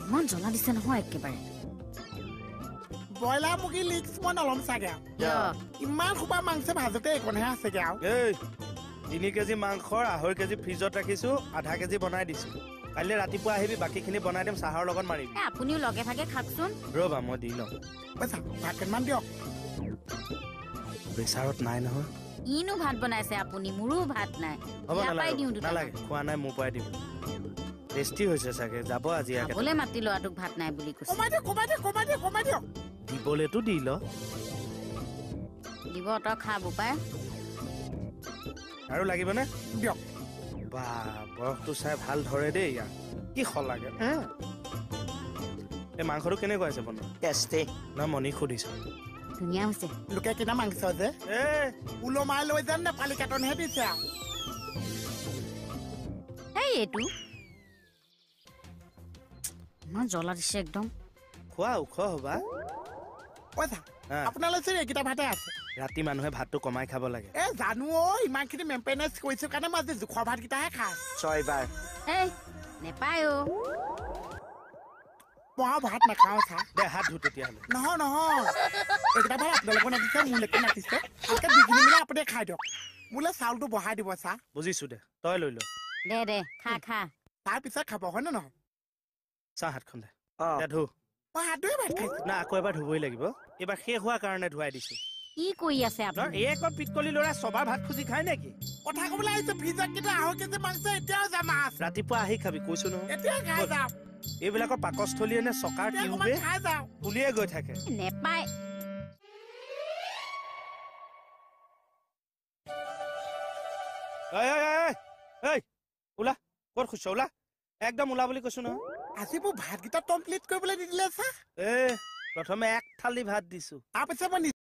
ইমান জ্বলা দিছে নহয় একেবাৰে ব্ৰইলাৰ মুৰ্গী লিক্স মই নলম চাগে ইমান সোপা মাংস ভাজতে একণহে আছেগে আৰু 3 কেজি মাংসৰ 2.5 কেজি ফ্ৰিজত ৰাখিছো 0.5 কেজি বনাই দিছো কাইলৈ ৰাতিপুৱা আহিবি বাকীখিনি বনাই দিম চাহৰ লগত মাৰিবি আপুনিও লগে ভাগে খাকচোন ৰবা মই দি লম পইচা ভাত কেইটামান দিয়ক প্ৰেছাৰত নাই নহয় ইনো ভাত বনাইছে আপুনি মোৰো ভাত নাই হ'ব ইয়াপাই দিওঁ দুটা নালাগে খোৱা নাই মোৰ পৰাই দিব টেষ্টি হৈছে চাগে যাব আজি খাবলে মাতি ল'ৰাটোক ভাত নাই বুলি কৈছে কমাই দিয়ক দিবলেতো দি ল দিব তই খা বোপাই আৰু লাগিবনে দিয়ক বা বয়সটো চাই ভাল ধৰে দেই ইয়াক কি লাগে এই মাংসটো কেনেকুৱা আছে বনোৱা টেষ্টি না মণি সুধিছো ধুনীয়া হৈছে লোকে কিনা মাংস যে ওলমাই লৈ যেন নেপালী কাটনহে দিছে আৰু এই এইটো ইমান জ্বলা দিছে একদম খোৱা ওখ হবা পইচা আপোনালোকে এইকেইটা ভাতে আছে ৰাতি মানুহে ভাতটো কমাই খাব লাগে জানো ইমানখিনি মেইনটেনেঞ্চ কৰিছো কাৰণে মই আজি জোখৰ ভাতকেইটাহে খাই 6 বাৰ এই নেপায় মই ভাত নাখাওঁ চা দে হাত ধু তেতিয়াহ'লে নহয় এইকেইটা ভাত আপোনালোকৰ নাতিছে মোলৈকে নাতিছে ভালকে 2 মিনিট আপুনি খাই দিয়ক মোলৈ চাউলটো বহাই দিব চা বুজিছো দে তই লৈ ল দে খা তাৰপিছত খাব হয় নে নহয় চাহ হাতখন দে ধু মই হাত ধুই ভাত খাইছো না আকৌ এবাৰ ধুবই লাগিব এইবাৰ শেষ হোৱাৰ কাৰণে ধুৱাই দিছো কি কৰি আছে আপুনি এই আকৌ পিটকলি ল'ৰা ছবাৰ ভাত খুজি খাই নেকি কথা ক'বলৈ আহিছে ফ্ৰিজত কিন্তু 2.5 কেজি মাংস এতিয়াও যাম মাছ ৰাতিপুৱা আহি খাবি কৈছো নহয় এতিয়া খাই যাম এইবিলাকৰ পাকস্থলীয়ে নে চকাৰ টিউবে খাই যাওঁ উলিয়াই গৈ থাকে নেপায় ওলা ক'ত খুচছ ওলা একদম ওলা বুলি কৈছো নহয় আজি মোৰ ভাতকেইটা কমপ্লিট কৰিবলৈ নিদিলে চা প্ৰথমে 1 থালি ভাত দিছো তাৰপিছত মই